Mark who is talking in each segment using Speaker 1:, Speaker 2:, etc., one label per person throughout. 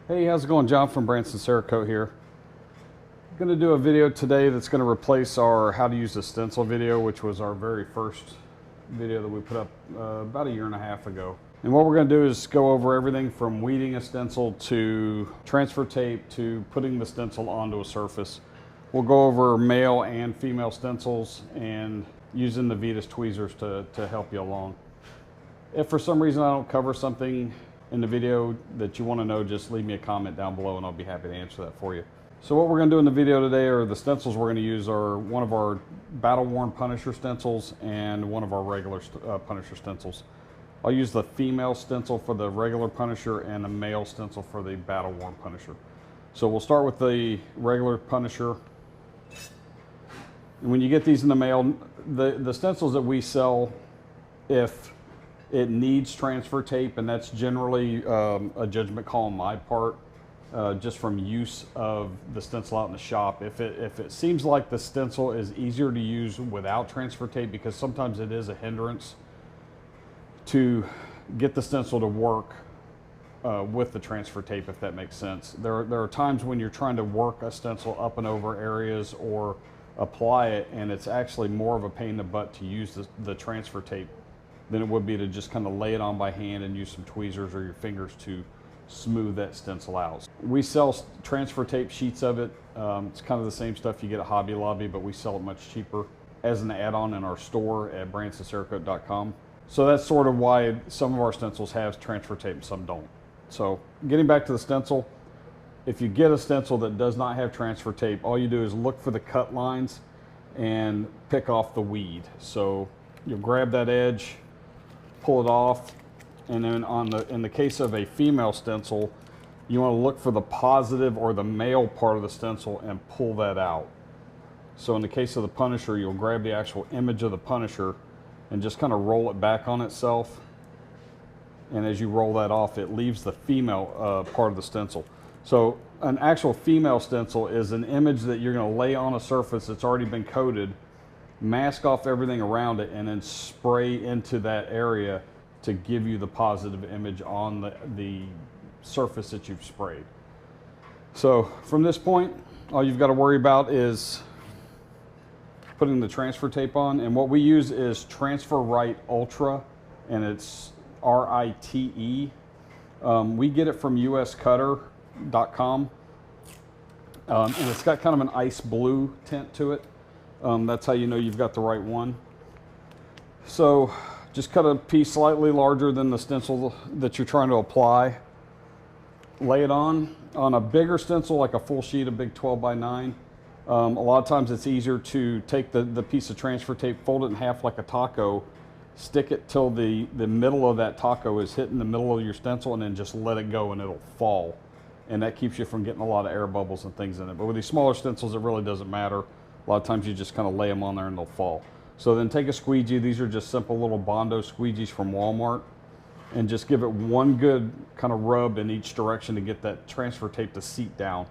Speaker 1: Hey, how's it going? John from Branson Cerakote here. I'm going to do a video today that's going to replace our how to use a stencil video, which was our very first video that we put up about a year and a half ago. And what we're going to do is go over everything from weeding a stencil to transfer tape to putting the stencil onto a surface. We'll go over male and female stencils and using the Venus tweezers to help you along. If for some reason I don't cover something in the video that you want to know, just leave me a comment down below and I'll be happy to answer that for you. So what we're going to do in the video today, or the stencils we're going to use, are one of our battle-worn Punisher stencils and one of our regular Punisher stencils. I'll use the female stencil for the regular Punisher and the male stencil for the battle-worn Punisher. So we'll start with the regular Punisher. And when you get these in the mail, the stencils that we sell, if it needs transfer tape, and that's generally a judgment call on my part, just from use of the stencil out in the shop. If it seems like the stencil is easier to use without transfer tape, because sometimes it is a hindrance to get the stencil to work with the transfer tape, if that makes sense. There are times when you're trying to work a stencil up and over areas or apply it, and it's actually more of a pain in the butt to use the transfer tape than it would be to just kind of lay it on by hand and use some tweezers or your fingers to smooth that stencil out. We sell transfer tape sheets of it. It's kind of the same stuff you get at Hobby Lobby, but we sell it much cheaper as an add-on in our store at bransoncerakote.com. So that's sort of why some of our stencils have transfer tape and some don't. So getting back to the stencil, if you get a stencil that does not have transfer tape, all you do is look for the cut lines and pick off the weed. So you'll grab that edge, pull it off, and then in the case of a female stencil, you want to look for the positive or the male part of the stencil and pull that out. So in the case of the Punisher, you'll grab the actual image of the Punisher and just kind of roll it back on itself. And as you roll that off, it leaves the female part of the stencil. So an actual female stencil is an image that you're going to lay on a surface that's already been coated, mask off everything around it, and then spray into that area to give you the positive image on the surface that you've sprayed. So from this point, all you've got to worry about is putting the transfer tape on, and what we use is Transfer Right Ultra, and it's RITE. We get it from uscutter.com, and it's got kind of an ice blue tint to it. That's how you know you've got the right one. So just cut a piece slightly larger than the stencil that you're trying to apply. Lay it on a bigger stencil, like a full sheet, a big 12 by 9. A lot of times it's easier to take the piece of transfer tape, fold it in half like a taco, stick it till the middle of that taco is hitting the middle of your stencil, and then just let it go and it'll fall. And that keeps you from getting a lot of air bubbles and things in it. But with these smaller stencils, it really doesn't matter. A lot of times you just kind of lay them on there and they'll fall. So then take a squeegee. These are just simple little Bondo squeegees from Walmart, and just give it one good kind of rub in each direction to get that transfer tape to seat down.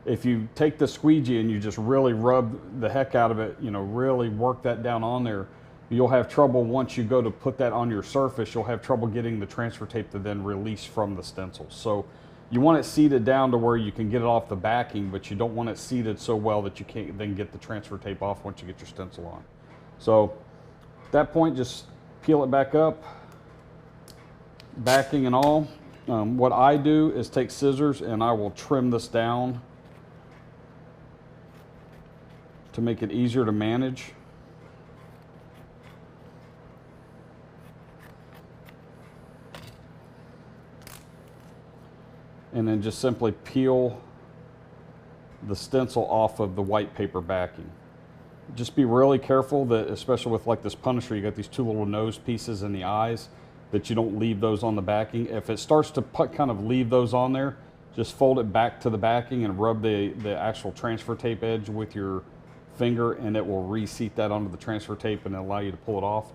Speaker 1: If you take the squeegee and you just really rub the heck out of it, you know, really work that down on there, you'll have trouble once you go to put that on your surface. You'll have trouble getting the transfer tape to then release from the stencil. So you want it seated down to where you can get it off the backing, but you don't want it seated so well that you can't then get the transfer tape off once you get your stencil on. So at that point, just peel it back up, backing and all. What I do is take scissors and I will trim this down to make it easier to manage. And then just simply peel the stencil off of the white paper backing. Just be really careful that, especially with like this Punisher, you got these two little nose pieces in the eyes, that you don't leave those on the backing. If it starts to kind of leave those on there, just fold it back to the backing and rub the actual transfer tape edge with your finger, and it will reseat that onto the transfer tape and allow you to pull it off.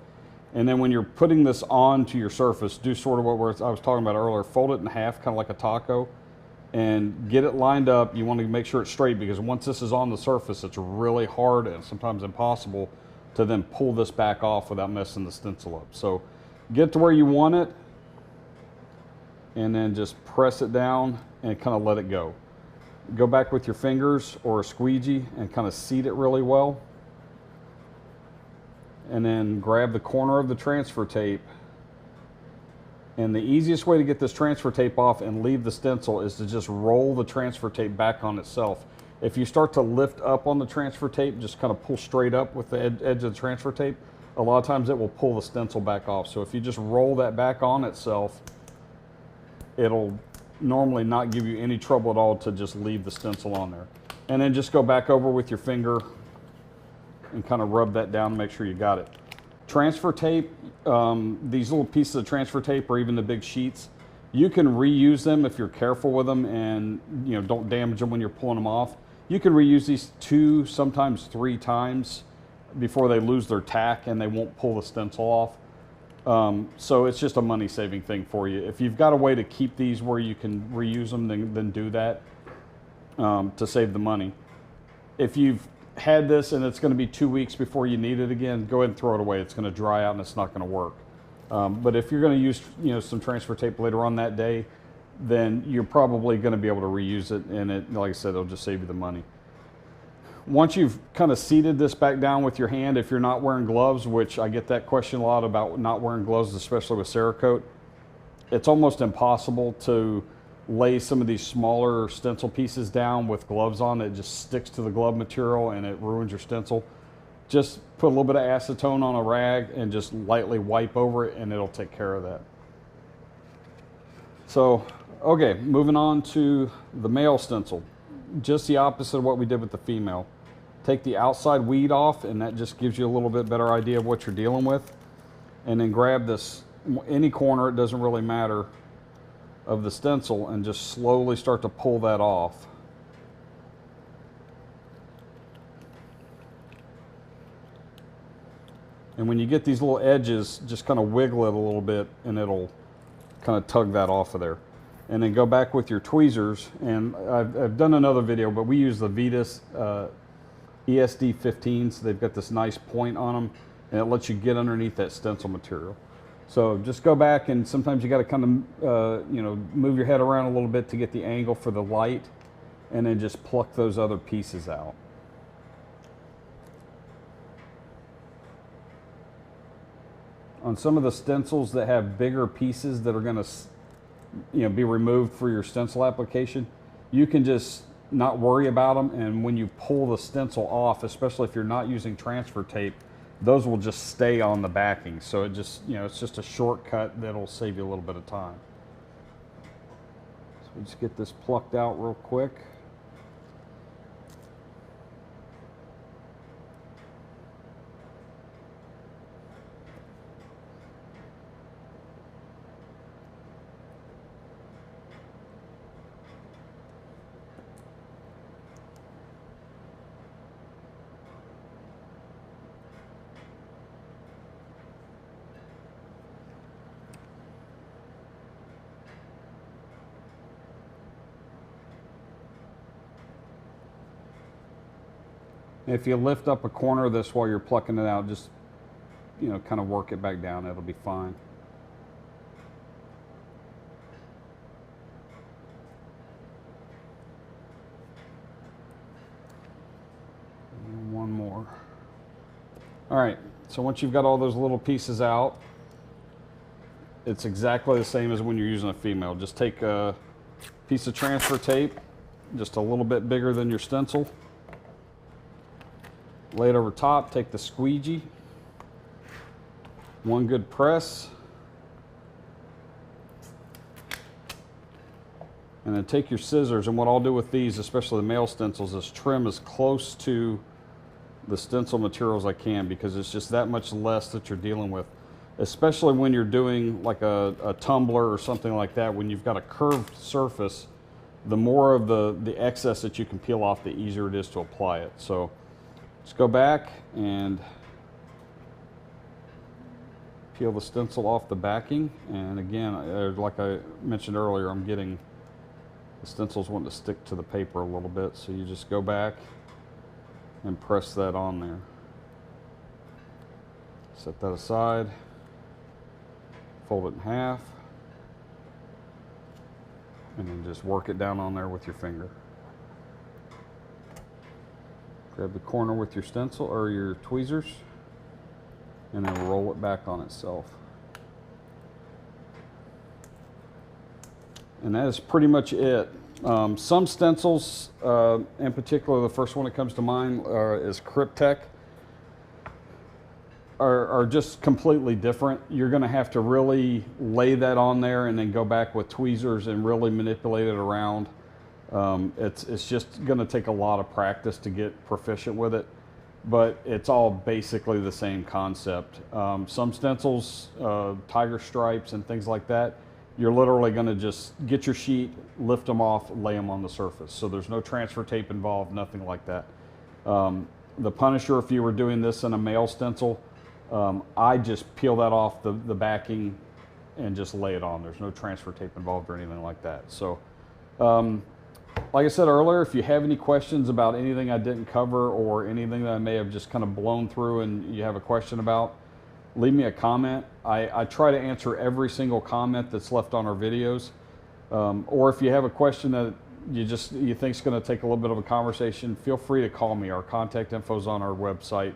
Speaker 1: And then when you're putting this onto your surface, do sort of what I was talking about earlier. Fold it in half, kind of like a taco, and get it lined up. You want to make sure it's straight, because once this is on the surface, it's really hard and sometimes impossible to then pull this back off without messing the stencil up. So get to where you want it, and then just press it down and kind of let it go. Go back with your fingers or a squeegee and kind of seat it really well. And then grab the corner of the transfer tape. And the easiest way to get this transfer tape off and leave the stencil is to just roll the transfer tape back on itself. If you start to lift up on the transfer tape, just kind of pull straight up with the edge of the transfer tape, a lot of times it will pull the stencil back off. So if you just roll that back on itself, it'll normally not give you any trouble at all to just leave the stencil on there. And then just go back over with your finger and kind of rub that down and make sure you got it. Transfer tape, these little pieces of transfer tape or even the big sheets, you can reuse them if you're careful with them and don't damage them when you're pulling them off. You can reuse these 2, sometimes 3 times before they lose their tack and they won't pull the stencil off. So it's just a money saving thing for you. If you've got a way to keep these where you can reuse them, then do that to save the money. If you've had this and it's going to be 2 weeks before you need it again, go ahead and throw it away. It's going to dry out and it's not going to work. But if you're going to use some transfer tape later on that day, then you're probably going to be able to reuse it, and it, like I said, it'll just save you the money. Once you've kind of seated this back down with your hand, if you're not wearing gloves, which I get that question a lot about not wearing gloves, especially with Cerakote, it's almost impossible to lay some of these smaller stencil pieces down with gloves on. It just sticks to the glove material and it ruins your stencil. Just put a little bit of acetone on a rag and just lightly wipe over it and it'll take care of that. So, okay, moving on to the male stencil. Just the opposite of what we did with the female. Take the outside weed off and that just gives you a little bit better idea of what you're dealing with. And then grab this, any corner, it doesn't really matter, of the stencil and just slowly start to pull that off. And when you get these little edges, just kind of wiggle it a little bit and it'll kind of tug that off of there. And then go back with your tweezers, and I've done another video, but we use the Vetus ESD 15s. They've got this nice point on them and it lets you get underneath that stencil material. So just go back, and sometimes you got to kind of move your head around a little bit to get the angle for the light, and then just pluck those other pieces out. On some of the stencils that have bigger pieces that are going to be removed for your stencil application, you can just not worry about them, and when you pull the stencil off, especially if you're not using transfer tape, those will just stay on the backing. So it just, it's just a shortcut that'll save you a little bit of time. So we just get this plucked out real quick. If you lift up a corner of this while you're plucking it out, just, kind of work it back down. It'll be fine. And one more. All right, so once you've got all those little pieces out, it's exactly the same as when you're using a female. Just take a piece of transfer tape, just a little bit bigger than your stencil. Lay it over top, take the squeegee, one good press, and then take your scissors, and what I'll do with these, especially the male stencils, is trim as close to the stencil material as I can, because it's just that much less that you're dealing with, especially when you're doing like a tumbler or something like that. When you've got a curved surface, the more of the excess that you can peel off, the easier it is to apply it. So just go back and peel the stencil off the backing. And again, like I mentioned earlier, I'm getting the stencils wanting to stick to the paper a little bit. So you just go back and press that on there. Set that aside. Fold it in half. And then just work it down on there with your finger. Grab the corner with your stencil or your tweezers, and then roll it back on itself. And that is pretty much it. Some stencils, in particular, the first one that comes to mind is Cryptek, are just completely different. You're going to have to really lay that on there and then go back with tweezers and really manipulate it around. It's just going to take a lot of practice to get proficient with it, but it's all basically the same concept. Some stencils, tiger stripes and things like that, you're literally going to just get your sheet, lift them off, lay them on the surface. So there's no transfer tape involved, nothing like that. The Punisher, if you were doing this in a male stencil, I just peel that off the backing and just lay it on. There's no transfer tape involved or anything like that. So, like I said earlier, if you have any questions about anything I didn't cover or anything that I may have just kind of blown through and you have a question about, leave me a comment. I try to answer every single comment that's left on our videos. Or if you have a question that you think is going to take a little bit of a conversation, feel free to call me. Our contact info is on our website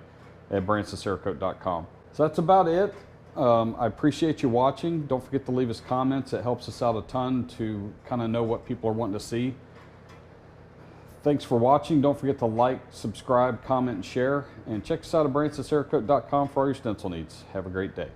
Speaker 1: at bransoncerakote.com. So that's about it. I appreciate you watching. Don't forget to leave us comments. It helps us out a ton to kind of know what people are wanting to see. Thanks for watching. Don't forget to like, subscribe, comment, and share. And check us out at bransoncerakote.com for all your stencil needs. Have a great day.